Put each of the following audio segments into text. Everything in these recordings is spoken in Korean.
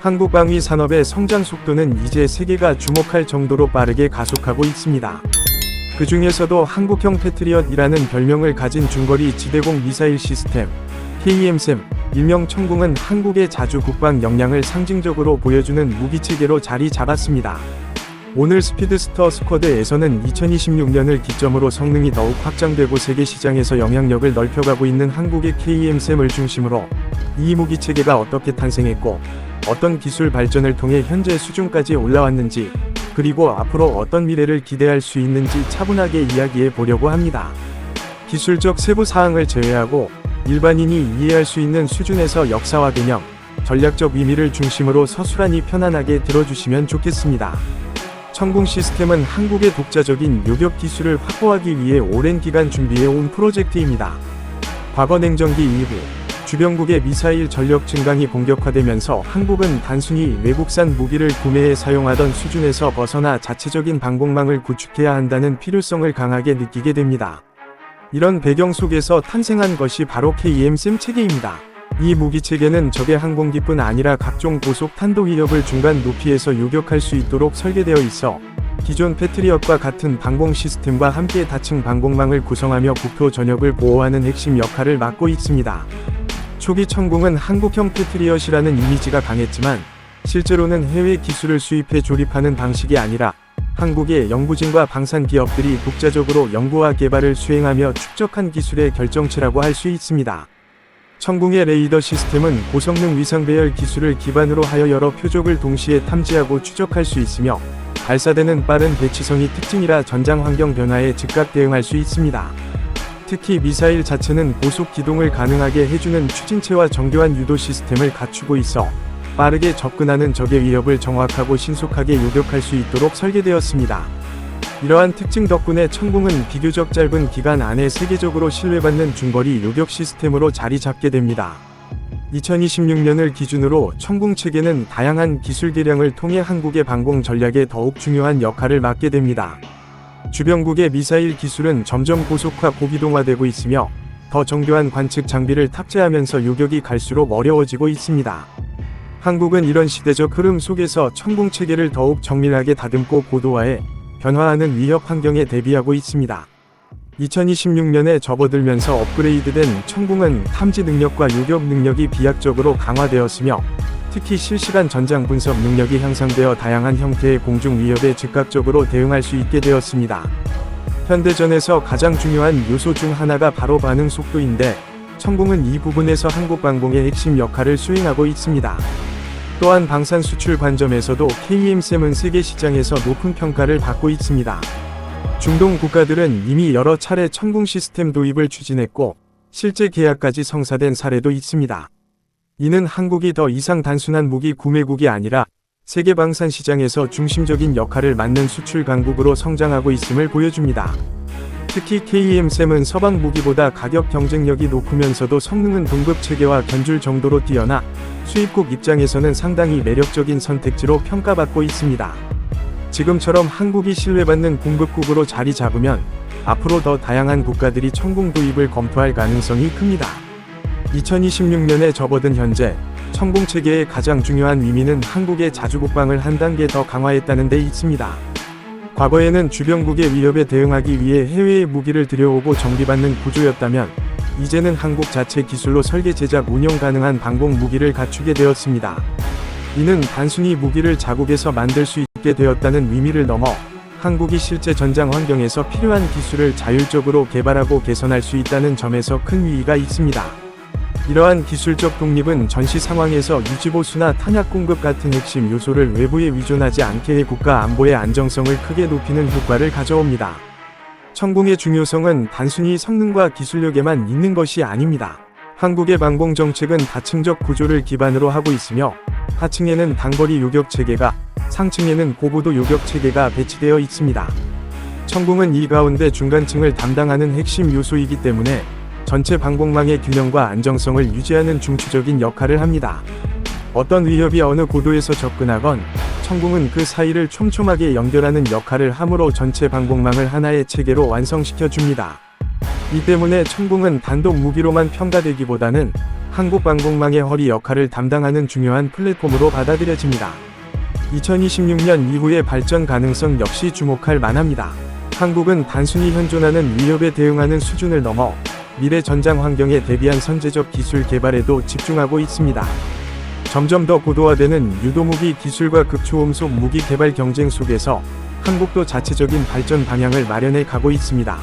한국 방위 산업의 성장 속도는 이제 세계가 주목할 정도로 빠르게 가속하고 있습니다. 그 중에서도 한국형 패트리엇이라는 별명을 가진 중거리 지대공 미사일 시스템 KEM-SAM, 일명 청궁은 한국의 자주 국방 역량을 상징적으로 보여주는 무기체계로 자리 잡았습니다. 오늘 스피드스터 스쿼드에서는 2026년을 기점으로 성능이 더욱 확장되고 세계 시장에서 영향력을 넓혀가고 있는 한국의 KEM-SAM을 중심으로 이 무기체계가 어떻게 탄생했고 어떤 기술 발전을 통해 현재 수준까지 올라왔는지, 그리고 앞으로 어떤 미래를 기대할 수 있는지 차분하게 이야기해 보려고 합니다. 기술적 세부 사항을 제외하고 일반인이 이해할 수 있는 수준에서 역사와 개념, 전략적 의미를 중심으로 서술하니 편안하게 들어주시면 좋겠습니다. 청궁 시스템은 한국의 독자적인 요격 기술을 확보하기 위해 오랜 기간 준비해 온 프로젝트입니다. 과거 냉전기 이후 주변국의 미사일 전력 증강이 본격화되면서 한국은 단순히 외국산 무기를 구매해 사용하던 수준에서 벗어나 자체적인 방공망을 구축해야 한다는 필요성을 강하게 느끼게 됩니다. 이런 배경 속에서 탄생한 것이 바로 KEM-SAM 체계입니다. 이 무기체계는 적의 항공기뿐 아니라 각종 고속 탄도 위협을 중간 높이에서 요격할 수 있도록 설계되어 있어 기존 패트리엇과 같은 방공 시스템과 함께 다층 방공망을 구성하며 국토 전역을 보호하는 핵심 역할을 맡고 있습니다. 초기 청궁은 한국형 패트리엇이라는 이미지가 강했지만 실제로는 해외 기술을 수입해 조립하는 방식이 아니라 한국의 연구진과 방산 기업들이 독자적으로 연구와 개발을 수행하며 축적한 기술의 결정체라고 할 수 있습니다. 청궁의 레이더 시스템은 고성능 위상 배열 기술을 기반으로 하여 여러 표적을 동시에 탐지하고 추적할 수 있으며 발사되는 빠른 배치성이 특징이라 전장 환경 변화에 즉각 대응할 수 있습니다. 특히 미사일 자체는 고속 기동을 가능하게 해주는 추진체와 정교한 유도 시스템을 갖추고 있어 빠르게 접근하는 적의 위협을 정확하고 신속하게 요격할 수 있도록 설계되었습니다. 이러한 특징 덕분에 청궁은 비교적 짧은 기간 안에 세계적으로 신뢰받는 중거리 요격 시스템으로 자리 잡게 됩니다. 2026년을 기준으로 청궁 체계는 다양한 기술 개량을 통해 한국의 방공 전략에 더욱 중요한 역할을 맡게 됩니다. 주변국의 미사일 기술은 점점 고속화 고기동화되고 있으며 더 정교한 관측 장비를 탑재하면서 요격이 갈수록 어려워지고 있습니다. 한국은 이런 시대적 흐름 속에서 청궁 체계를 더욱 정밀하게 다듬고 고도화해 변화하는 위협 환경에 대비하고 있습니다. 2026년에 접어들면서 업그레이드된 청궁은 탐지 능력과 요격 능력이 비약적으로 강화되었으며 특히 실시간 전장 분석 능력이 향상되어 다양한 형태의 공중 위협에 즉각적으로 대응할 수 있게 되었습니다. 현대전에서 가장 중요한 요소 중 하나가 바로 반응 속도인데 청궁은 이 부분에서 한국 방공의 핵심 역할을 수행하고 있습니다. 또한 방산 수출 관점에서도 KEM-SAM은 세계 시장에서 높은 평가를 받고 있습니다. 중동 국가들은 이미 여러 차례 청궁 시스템 도입을 추진했고 실제 계약까지 성사된 사례도 있습니다. 이는 한국이 더 이상 단순한 무기 구매국이 아니라 세계 방산 시장에서 중심적인 역할을 맡는 수출 강국으로 성장하고 있음을 보여줍니다. 특히 KEM-SAM은 서방 무기보다 가격 경쟁력이 높으면서도 성능은 동급 체계와 견줄 정도로 뛰어나 수입국 입장에서는 상당히 매력적인 선택지로 평가받고 있습니다. 지금처럼 한국이 신뢰받는 공급국으로 자리 잡으면 앞으로 더 다양한 국가들이 청궁 도입을 검토할 가능성이 큽니다. 2026년에 접어든 현재 청궁 체계의 가장 중요한 의미는 한국의 자주국방을 한 단계 더 강화했다는 데 있습니다. 과거에는 주변국의 위협에 대응하기 위해 해외의 무기를 들여오고 정비받는 구조였다면 이제는 한국 자체 기술로 설계 제작 운용 가능한 방공 무기를 갖추게 되었습니다. 이는 단순히 무기를 자국에서 만들 수 있게 되었다는 의미를 넘어 한국이 실제 전장 환경에서 필요한 기술을 자율적으로 개발하고 개선할 수 있다는 점에서 큰 의의가 있습니다. 이러한 기술적 독립은 전시 상황에서 유지보수나 탄약 공급 같은 핵심 요소를 외부에 의존하지 않게 해 국가 안보의 안정성을 크게 높이는 효과를 가져옵니다. 청궁의 중요성은 단순히 성능과 기술력에만 있는 것이 아닙니다. 한국의 방공 정책은 다층적 구조를 기반으로 하고 있으며 하층에는 단거리 요격 체계가, 상층에는 고고도 요격 체계가 배치되어 있습니다. 청궁은 이 가운데 중간층을 담당하는 핵심 요소이기 때문에 전체 방공망의 균형과 안정성을 유지하는 중추적인 역할을 합니다. 어떤 위협이 어느 고도에서 접근하건 청궁은 그 사이를 촘촘하게 연결하는 역할을 함으로 전체 방공망을 하나의 체계로 완성시켜 줍니다. 이 때문에 청궁은 단독 무기로만 평가되기보다는 한국방공망의 허리 역할을 담당하는 중요한 플랫폼으로 받아들여집니다. 2026년 이후의 발전 가능성 역시 주목할 만합니다. 한국은 단순히 현존하는 위협에 대응하는 수준을 넘어 미래 전장 환경에 대비한 선제적 기술 개발에도 집중하고 있습니다. 점점 더 고도화되는 유도무기 기술과 극초음속 무기 개발 경쟁 속에서 한국도 자체적인 발전 방향을 마련해 가고 있습니다.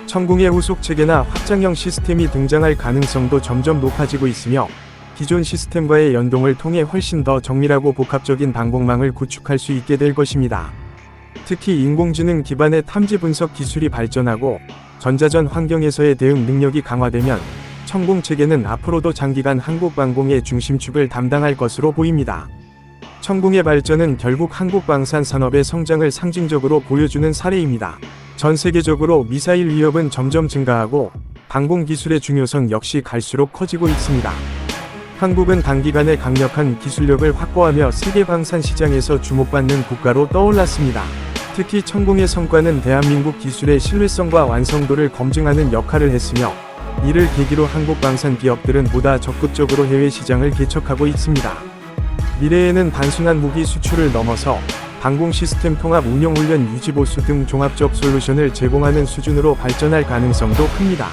천궁의 후속체계나 확장형 시스템이 등장할 가능성도 점점 높아지고 있으며 기존 시스템과의 연동을 통해 훨씬 더 정밀하고 복합적인 방공망을 구축할 수 있게 될 것입니다. 특히 인공지능 기반의 탐지 분석 기술이 발전하고 전자전 환경에서의 대응 능력이 강화되면 천궁 체계는 앞으로도 장기간 한국방공의 중심축을 담당할 것으로 보입니다. 천궁의 발전은 결국 한국방산 산업의 성장을 상징적으로 보여주는 사례입니다. 전 세계적으로 미사일 위협은 점점 증가하고 방공 기술의 중요성 역시 갈수록 커지고 있습니다. 한국은 단기간에 강력한 기술력을 확보하며 세계 방산 시장에서 주목받는 국가로 떠올랐습니다. 특히 천궁의 성과는 대한민국 기술의 신뢰성과 완성도를 검증하는 역할을 했으며 이를 계기로 한국 방산 기업들은 보다 적극적으로 해외 시장을 개척하고 있습니다. 미래에는 단순한 무기 수출을 넘어서 방공 시스템 통합 운영 훈련 유지 보수 등 종합적 솔루션을 제공하는 수준으로 발전할 가능성도 큽니다.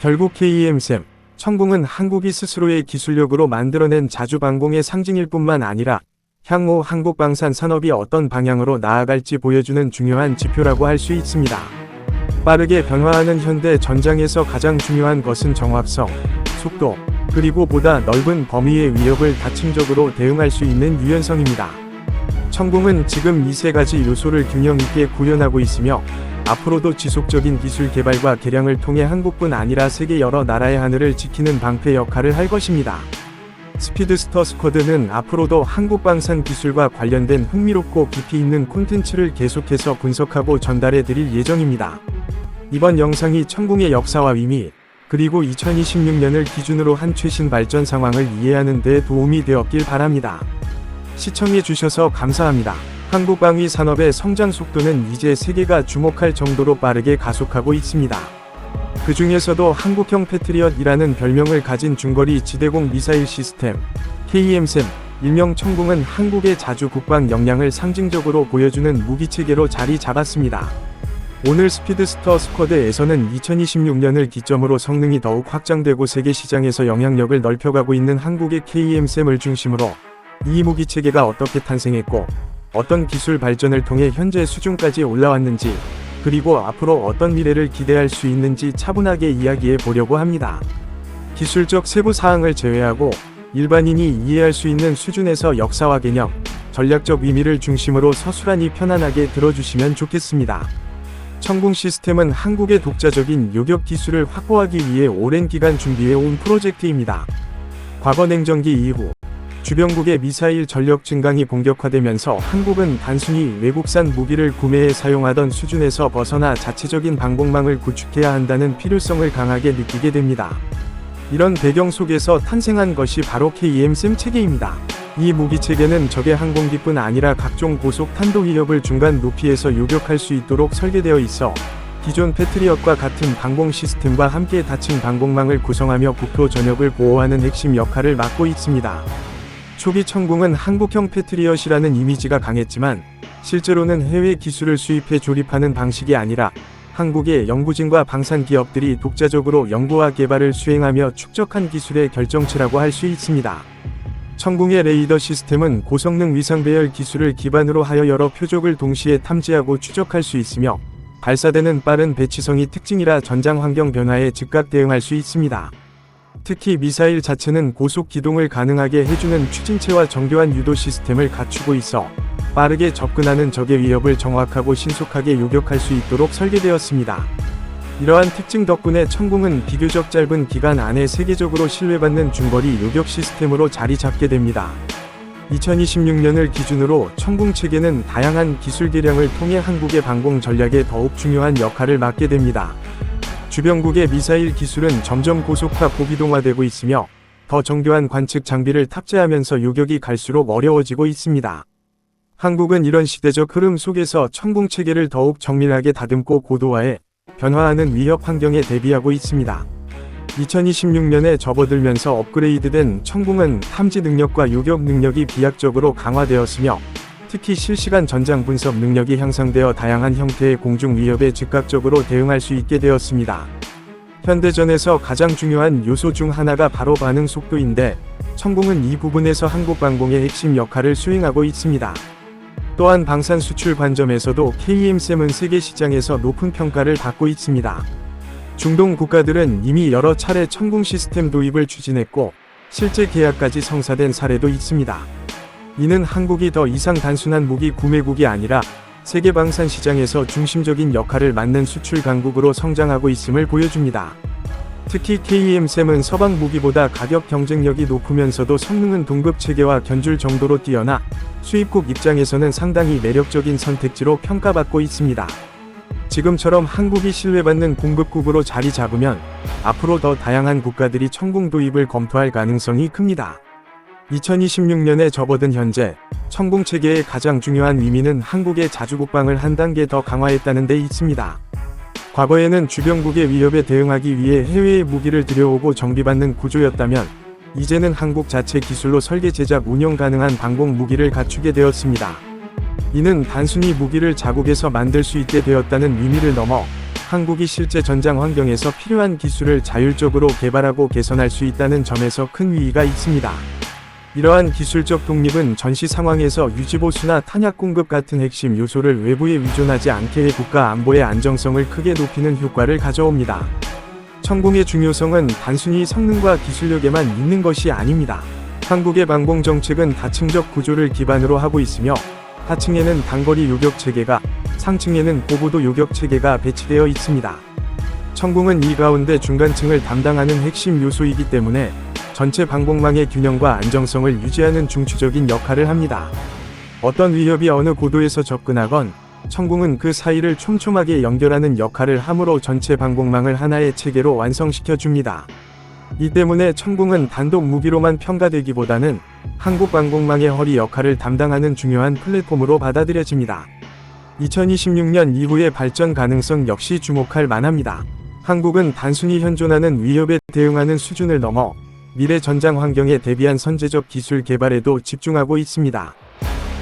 결국 KEMSM, 천궁은 한국이 스스로의 기술력으로 만들어낸 자주방공의 상징일 뿐만 아니라 향후 한국 방산 산업이 어떤 방향으로 나아갈지 보여주는 중요한 지표라고 할 수 있습니다. 빠르게 변화하는 현대 전장에서 가장 중요한 것은 정확성, 속도, 그리고 보다 넓은 범위의 위협을 다층적으로 대응할 수 있는 유연성입니다. 천궁은 지금 이 세 가지 요소를 균형 있게 구현하고 있으며 앞으로도 지속적인 기술 개발과 개량을 통해 한국뿐 아니라 세계 여러 나라의 하늘을 지키는 방패 역할을 할 것입니다. 스피드스터 스쿼드는 앞으로도 한국 방산 기술과 관련된 흥미롭고 깊이 있는 콘텐츠를 계속해서 분석하고 전달해 드릴 예정입니다. 이번 영상이 천궁의 역사와 의미, 그리고 2026년을 기준으로 한 최신 발전 상황을 이해하는 데 도움이 되었길 바랍니다. 시청해 주셔서 감사합니다. 한국 방위 산업의 성장 속도는 이제 세계가 주목할 정도로 빠르게 가속하고 있습니다. 그 중에서도 한국형 패트리엇이라는 별명을 가진 중거리 지대공 미사일 시스템, KEMSM, 일명 천궁은 한국의 자주 국방 역량을 상징적으로 보여주는 무기체계로 자리 잡았습니다. 오늘 스피드스터 스쿼드에서는 2026년을 기점으로 성능이 더욱 확장되고 세계 시장에서 영향력을 넓혀가고 있는 한국의 KEMSM을 중심으로 이 무기체계가 어떻게 탄생했고 어떤 기술 발전을 통해 현재 수준까지 올라왔는지, 그리고 앞으로 어떤 미래를 기대할 수 있는지 차분하게 이야기해 보려고 합니다. 기술적 세부 사항을 제외하고 일반인이 이해할 수 있는 수준에서 역사와 개념, 전략적 의미를 중심으로 서술하니 편안하게 들어주시면 좋겠습니다. 천궁 시스템은 한국의 독자적인 요격 기술을 확보하기 위해 오랜 기간 준비해 온 프로젝트입니다. 과거 냉전기 이후 주변국의 미사일 전력 증강이 본격화되면서 한국은 단순히 외국산 무기를 구매해 사용하던 수준에서 벗어나 자체적인 방공망을 구축해야 한다는 필요성을 강하게 느끼게 됩니다. 이런 배경 속에서 탄생한 것이 바로 KEMSM 체계입니다. 이 무기 체계는 적의 항공기뿐 아니라 각종 고속 탄도 위협을 중간 높이에서 요격할 수 있도록 설계되어 있어 기존 패트리엇과 같은 방공 시스템과 함께 다층 방공망을 구성하며 국토 전역을 보호하는 핵심 역할을 맡고 있습니다. 초기 천궁은 한국형 패트리엇이라는 이미지가 강했지만 실제로는 해외 기술을 수입해 조립하는 방식이 아니라 한국의 연구진과 방산 기업들이 독자적으로 연구와 개발을 수행하며 축적한 기술의 결정체라고 할 수 있습니다. 천궁의 레이더 시스템은 고성능 위상 배열 기술을 기반으로 하여 여러 표적을 동시에 탐지하고 추적할 수 있으며 발사되는 빠른 배치성이 특징이라 전장 환경 변화에 즉각 대응할 수 있습니다. 특히 미사일 자체는 고속 기동을 가능하게 해주는 추진체와 정교한 유도 시스템을 갖추고 있어 빠르게 접근하는 적의 위협을 정확하고 신속하게 요격할 수 있도록 설계되었습니다. 이러한 특징 덕분에 천궁은 비교적 짧은 기간 안에 세계적으로 신뢰받는 중거리 요격 시스템으로 자리 잡게 됩니다. 2026년을 기준으로 천궁 체계는 다양한 기술 개량을 통해 한국의 방공 전략에 더욱 중요한 역할을 맡게 됩니다. 주변국의 미사일 기술은 점점 고속화 고기동화되고 있으며 더 정교한 관측 장비를 탑재하면서 요격이 갈수록 어려워지고 있습니다. 한국은 이런 시대적 흐름 속에서 천궁 체계를 더욱 정밀하게 다듬고 고도화해 변화하는 위협 환경에 대비하고 있습니다. 2026년에 접어들면서 업그레이드된 천궁은 탐지 능력과 요격 능력이 비약적으로 강화되었으며 특히 실시간 전장 분석 능력이 향상되어 다양한 형태의 공중 위협에 즉각적으로 대응할 수 있게 되었습니다. 현대전에서 가장 중요한 요소 중 하나가 바로 반응 속도인데 천궁은 이 부분에서 한국방공의 핵심 역할을 수행하고 있습니다. 또한 방산 수출 관점에서도 KEM-3은 세계 시장에서 높은 평가를 받고 있습니다. 중동 국가들은 이미 여러 차례 천궁 시스템 도입을 추진했고 실제 계약까지 성사된 사례도 있습니다. 이는 한국이 더 이상 단순한 무기 구매국이 아니라 세계 방산 시장에서 중심적인 역할을 맡는 수출 강국으로 성장하고 있음을 보여줍니다. 특히 KEM-3은 서방 무기보다 가격 경쟁력이 높으면서도 성능은 동급 체계와 견줄 정도로 뛰어나 수입국 입장에서는 상당히 매력적인 선택지로 평가받고 있습니다. 지금처럼 한국이 신뢰받는 공급국으로 자리 잡으면 앞으로 더 다양한 국가들이 천궁 도입을 검토할 가능성이 큽니다. 2026년에 접어든 현재 천궁 체계의 가장 중요한 의미는 한국의 자주국방을 한 단계 더 강화했다는 데 있습니다. 과거에는 주변국의 위협에 대응하기 위해 해외에 무기를 들여오고 정비받는 구조였다면 이제는 한국 자체 기술로 설계 제작 운영 가능한 방공 무기를 갖추게 되었습니다. 이는 단순히 무기를 자국에서 만들 수 있게 되었다는 의미를 넘어 한국이 실제 전장 환경에서 필요한 기술을 자율적으로 개발하고 개선할 수 있다는 점에서 큰 의의가 있습니다. 이러한 기술적 독립은 전시 상황에서 유지보수나 탄약 공급 같은 핵심 요소를 외부에 의존하지 않게 해 국가 안보의 안정성을 크게 높이는 효과를 가져옵니다. 천궁의 중요성은 단순히 성능과 기술력에만 있는 것이 아닙니다. 한국의 방공 정책은 다층적 구조를 기반으로 하고 있으며 하층에는 단거리 요격 체계가, 상층에는 고고도 요격 체계가 배치되어 있습니다. 천궁은 이 가운데 중간층을 담당하는 핵심 요소이기 때문에 전체 방공망의 균형과 안정성을 유지하는 중추적인 역할을 합니다. 어떤 위협이 어느 고도에서 접근하건 천궁은 그 사이를 촘촘하게 연결하는 역할을 함으로 전체 방공망을 하나의 체계로 완성시켜 줍니다. 이 때문에 천궁은 단독 무기로만 평가되기보다는 한국 방공망의 허리 역할을 담당하는 중요한 플랫폼으로 받아들여집니다. 2026년 이후의 발전 가능성 역시 주목할 만합니다. 한국은 단순히 현존하는 위협에 대응하는 수준을 넘어 미래 전장 환경에 대비한 선제적 기술 개발에도 집중하고 있습니다.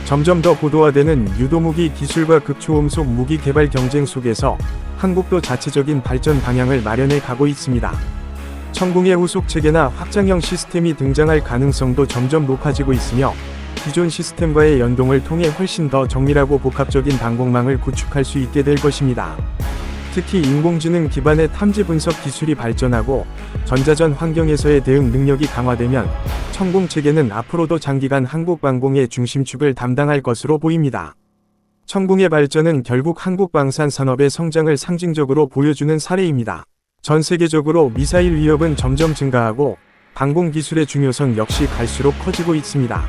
점점 더 고도화되는 유도무기 기술과 극초음속 무기 개발 경쟁 속에서 한국도 자체적인 발전 방향을 마련해 가고 있습니다. 천궁의 후속 체계나 확장형 시스템이 등장할 가능성도 점점 높아지고 있으며 기존 시스템과의 연동을 통해 훨씬 더 정밀하고 복합적인 방공망을 구축할 수 있게 될 것입니다. 특히 인공지능 기반의 탐지 분석 기술이 발전하고 전자전 환경에서의 대응 능력이 강화되면 천궁 체계는 앞으로도 장기간 한국 방공의 중심축을 담당할 것으로 보입니다. 천궁의 발전은 결국 한국 방산 산업의 성장을 상징적으로 보여주는 사례입니다. 전 세계적으로 미사일 위협은 점점 증가하고 방공 기술의 중요성 역시 갈수록 커지고 있습니다.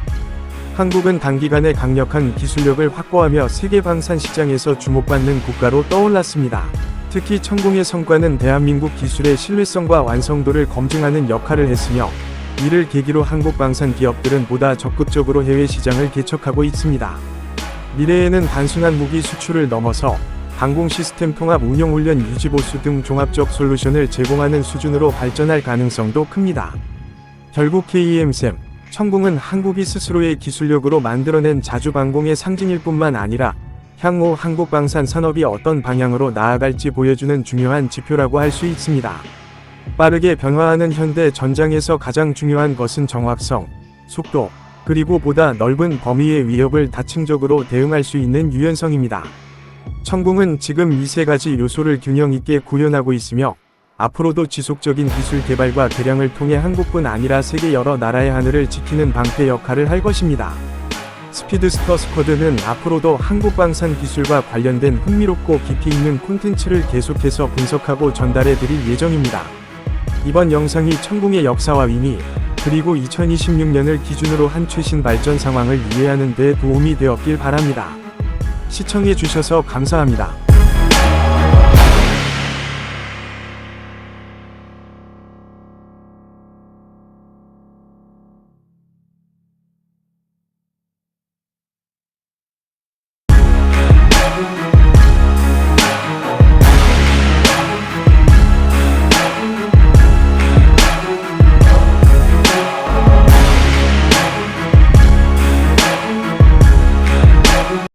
한국은 단기간에 강력한 기술력을 확보하며 세계 방산 시장에서 주목받는 국가로 떠올랐습니다. 특히 천궁의 성과는 대한민국 기술의 신뢰성과 완성도를 검증하는 역할을 했으며 이를 계기로 한국 방산 기업들은 보다 적극적으로 해외 시장을 개척하고 있습니다. 미래에는 단순한 무기 수출을 넘어서 방공 시스템 통합 운영 훈련 유지 보수 등 종합적 솔루션을 제공하는 수준으로 발전할 가능성도 큽니다. 결국 KEM-3, 천궁은 한국이 스스로의 기술력으로 만들어낸 자주방공의 상징일 뿐만 아니라 향후 한국 방산 산업이 어떤 방향으로 나아갈지 보여주는 중요한 지표라고 할 수 있습니다. 빠르게 변화하는 현대 전장에서 가장 중요한 것은 정확성, 속도, 그리고 보다 넓은 범위의 위협을 다층적으로 대응할 수 있는 유연성입니다. 천궁은 지금 이 세 가지 요소를 균형 있게 구현하고 있으며 앞으로도 지속적인 기술 개발과 개량을 통해 한국뿐 아니라 세계 여러 나라의 하늘을 지키는 방패 역할을 할 것입니다. 스피드스터 스쿼드는 앞으로도 한국 방산 기술과 관련된 흥미롭고 깊이 있는 콘텐츠를 계속해서 분석하고 전달해 드릴 예정입니다. 이번 영상이 천궁의 역사와 의미, 그리고 2026년을 기준으로 한 최신 발전 상황을 이해하는 데 도움이 되었길 바랍니다. 시청해 주셔서 감사합니다.